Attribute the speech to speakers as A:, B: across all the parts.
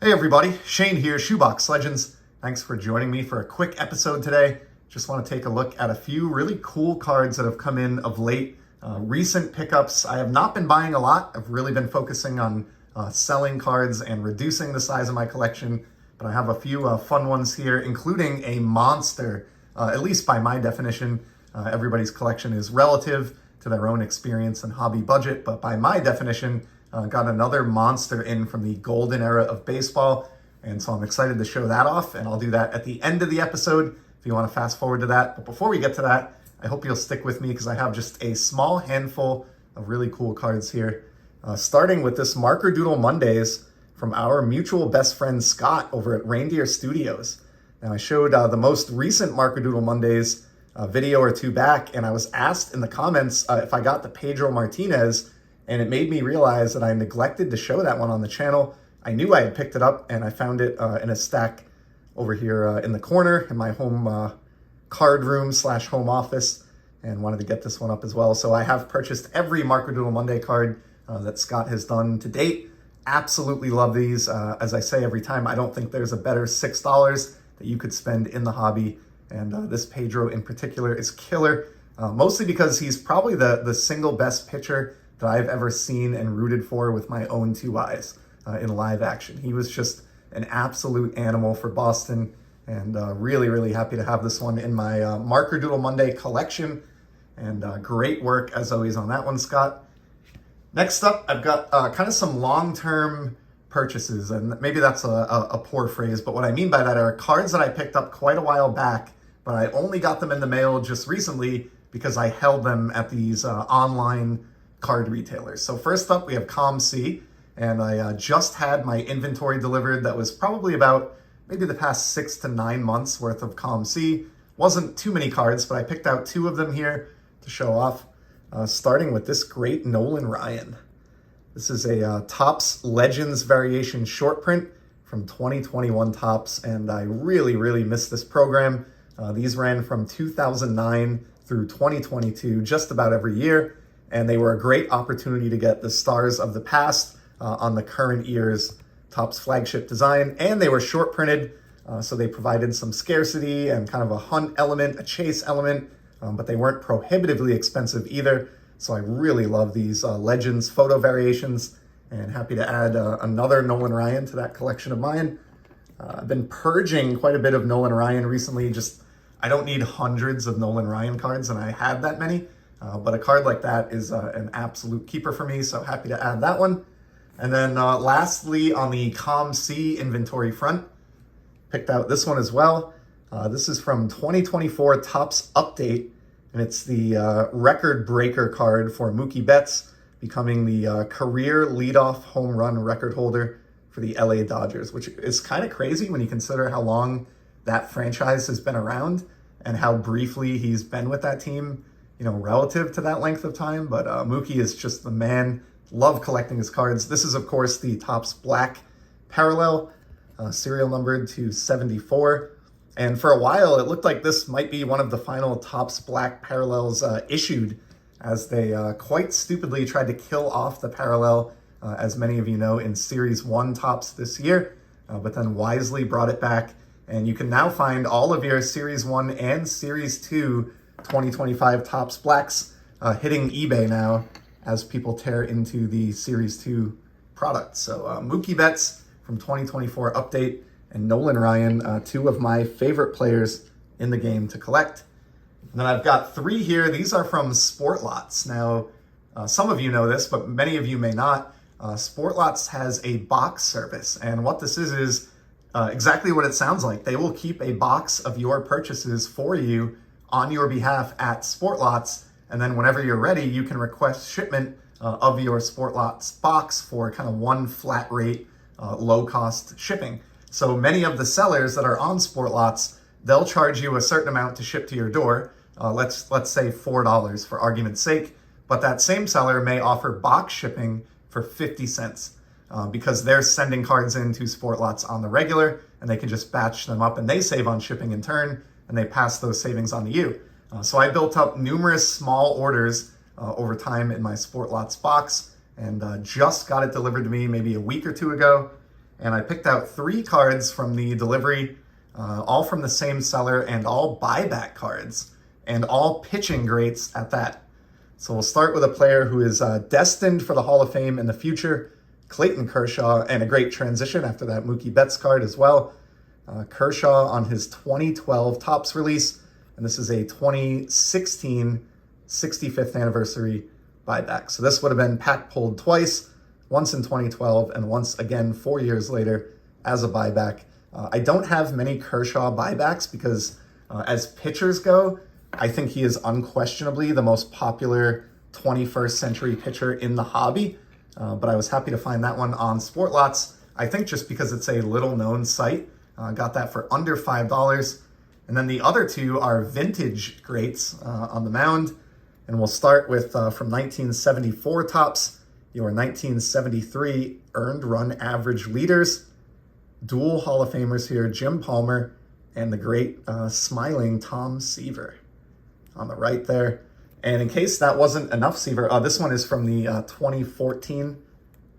A: Hey everybody, Shane here, Shoebox Legends. Thanks for joining me for a quick episode today. Just want to take a look at a few really cool cards that have come in of late. Recent pickups. I have not been buying a lot. I've really been focusing on selling cards and reducing the size of my collection. But I have a few fun ones here, including a monster, at least by my definition. Everybody's collection is relative to their own experience and hobby budget, but by my definition, got another monster in from the golden era of baseball, and so I'm excited to show that off, and I'll do that at the end of the episode if you want to fast forward to that. But before we get to that, I hope you'll stick with me because I have just a small handful of really cool cards here, starting with this Marker Doodle Mondays from our mutual best friend Scott over at Reindeer Studios. Now, I showed the most recent Marker Doodle Mondays video or two back, and I was asked in the comments if I got the Pedro Martinez, and it made me realize that I neglected to show that one on the channel. I knew I had picked it up, and I found it in a stack over here in the corner in my home card room / home office, and wanted to get this one up as well. So I have purchased every Marker Doodle Monday card that Scott has done to date. Absolutely love these. As I say every time, I don't think there's a better $6 that you could spend in the hobby, and this Pedro in particular is killer, mostly because he's probably the single best pitcher that I've ever seen and rooted for with my own two eyes in live action. He was just an absolute animal for Boston, and really, really happy to have this one in my Marker Doodle Monday collection, and great work as always on that one, Scott. Next up, I've got kind of some long-term purchases, and maybe that's a poor phrase, but what I mean by that are cards that I picked up quite a while back, but I only got them in the mail just recently because I held them at these online card retailers. So first up, we have Comc, and I just had my inventory delivered. That was probably about maybe the past 6 to 9 months worth of Comc. Wasn't too many cards, but I picked out 2 of them here to show off, starting with this great Nolan Ryan. This is a Topps Legends variation short print from 2021 Topps, and I really, really miss this program. These ran from 2009 through 2022, just about every year, and they were a great opportunity to get the stars of the past on the current year's Topps flagship design, and they were short printed, so they provided some scarcity and kind of a hunt element, a chase element, but they weren't prohibitively expensive either. So I really love these Legends photo variations, and happy to add another Nolan Ryan to that collection of mine. I've been purging quite a bit of Nolan Ryan recently. Just, I don't need hundreds of Nolan Ryan cards, and I had that many. But a card like that is an absolute keeper for me, so happy to add that one. And then lastly, on the Comc inventory front, picked out this one as well. This is from 2024 Topps Update, and it's the record breaker card for Mookie Betts, becoming the career leadoff home run record holder for the LA Dodgers, which is kind of crazy when you consider how long that franchise has been around and how briefly he's been with that team, you know, relative to that length of time. But Mookie is just the man. Love collecting his cards. This is, of course, the Topps Black Parallel, serial numbered to 74. And for a while, it looked like this might be one of the final Topps Black Parallels issued, as they quite stupidly tried to kill off the parallel, as many of you know, in Series 1 Topps this year, but then wisely brought it back. And you can now find all of your Series 1 and Series 2 2025 Topps Blacks hitting eBay now as people tear into the Series 2 product. So Mookie Betts from 2024 Update and Nolan Ryan, 2 of my favorite players in the game to collect. And then I've got 3 here. These are from Sportlots. Now, some of you know this, but many of you may not. Sportlots has a box service, and what this is exactly what it sounds like. They will keep a box of your purchases for you on your behalf at Sportlots, and then whenever you're ready, you can request shipment of your Sportlots box for kind of one flat rate, low-cost shipping. So many of the sellers that are on Sportlots, they'll charge you a certain amount to ship to your door. Let's say $4 for argument's sake, but that same seller may offer box shipping for 50 cents because they're sending cards into Sportlots on the regular, and they can just batch them up, and they save on shipping in turn, and they pass those savings on to you. So I built up numerous small orders over time in my Sportlots box, and just got it delivered to me maybe a week or 2 ago. and I picked out 3 cards from the delivery, all from the same seller and all buyback cards, and all pitching greats at that. So we'll start with a player who is destined for the Hall of Fame in the future, Clayton Kershaw, and a great transition after that Mookie Betts card as well. Kershaw on his 2012 Topps release, and this is a 2016 65th anniversary buyback. So this would have been pack pulled twice, once in 2012 and once again 4 years later as a buyback. I don't have many Kershaw buybacks because as pitchers go, I think he is unquestionably the most popular 21st century pitcher in the hobby. But I was happy to find that one on Sportlots. I think just because it's a little known site. Got that for under $5. And then the other 2 are vintage greats on the mound. And we'll start with from 1974 Topps, your 1973 earned run average leaders. Dual Hall of Famers here, Jim Palmer and the great smiling Tom Seaver on the right there. And in case that wasn't enough Seaver, this one is from the 2014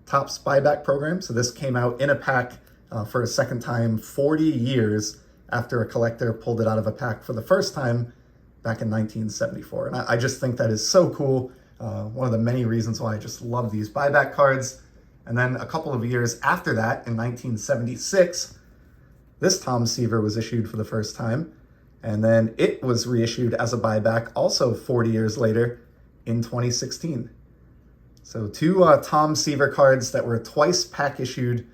A: Topps buyback program. So this came out in a pack for a second time 40 years after a collector pulled it out of a pack for the first time back in 1974. And I just think that is so cool. One of the many reasons why I just love these buyback cards. And then a couple of years after that, in 1976, this Tom Seaver was issued for the first time. And then it was reissued as a buyback also 40 years later in 2016. So 2 Tom Seaver cards that were twice pack issued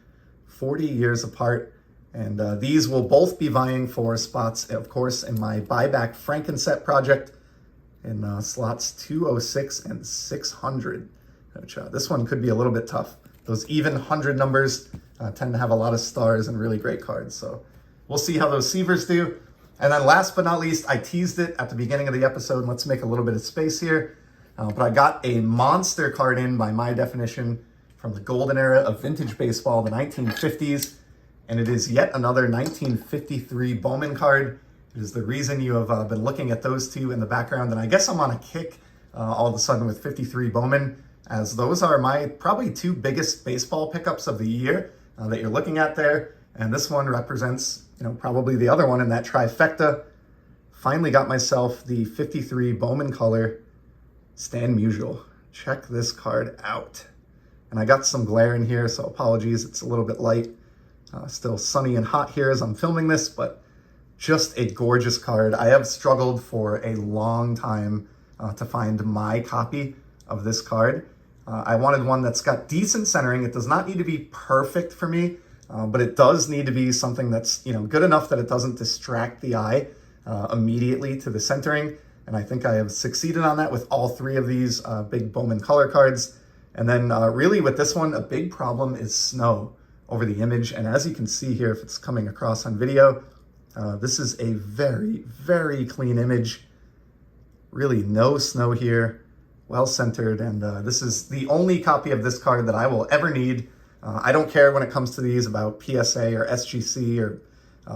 A: 40 years apart. And these will both be vying for spots, of course, in my buyback Frankenset project in slots 206 and 600. Which, this one could be a little bit tough. Those even 100 numbers tend to have a lot of stars and really great cards. So we'll see how those Seavers do. And then last but not least, I teased it at the beginning of the episode. Let's make a little bit of space here. But I got a monster card in, by my definition, from the golden era of vintage baseball, the 1950s. And it is yet another 1953 Bowman card. It is the reason you have been looking at those 2 in the background. And I guess I'm on a kick all of a sudden with 53 Bowman, as those are my probably 2 biggest baseball pickups of the year that you're looking at there. And this one represents, probably the other one in that trifecta. Finally got myself the 53 Bowman color Stan Musial. Check this card out. And I got some glare in here, so apologies, it's a little bit light. Still sunny and hot here as I'm filming this, but just a gorgeous card. I have struggled for a long time to find my copy of this card. I wanted one that's got decent centering. It does not need to be perfect for me, but it does need to be something that's good enough that it doesn't distract the eye immediately to the centering. And I think I have succeeded on that with all 3 of these big Bowman color cards. And then really with this one, a big problem is snow over the image. And as you can see here, if it's coming across on video, this is a very, very clean image. Really no snow here, well centered. And this is the only copy of this card that I will ever need. I don't care when it comes to these about PSA or SGC or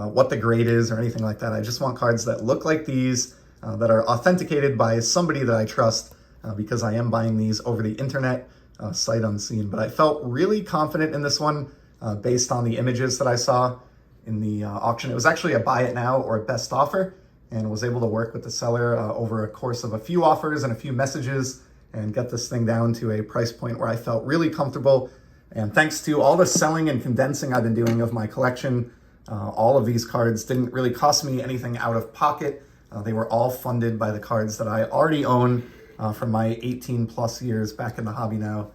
A: what the grade is or anything like that. I just want cards that look like these, that are authenticated by somebody that I trust, because I am buying these over the internet, sight unseen. But I felt really confident in this one based on the images that I saw in the auction. It was actually a buy it now or a best offer, and was able to work with the seller over a course of a few offers and a few messages and get this thing down to a price point where I felt really comfortable. And thanks to all the selling and condensing I've been doing of my collection, all of these cards didn't really cost me anything out of pocket. They were all funded by the cards that I already own from my 18 plus years back in the hobby now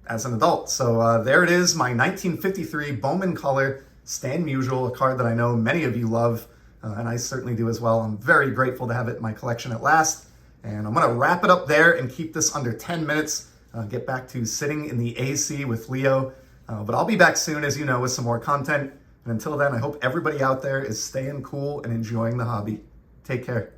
A: as an adult. So there it is, my 1953 Bowman color Stan Musial, a card that I know many of you love, and I certainly do as well. I'm very grateful to have it in my collection at last. And I'm gonna wrap it up there and keep this under 10 minutes, get back to sitting in the AC with Leo. But I'll be back soon, as you know, with some more content. And until then, I hope everybody out there is staying cool and enjoying the hobby. Take care.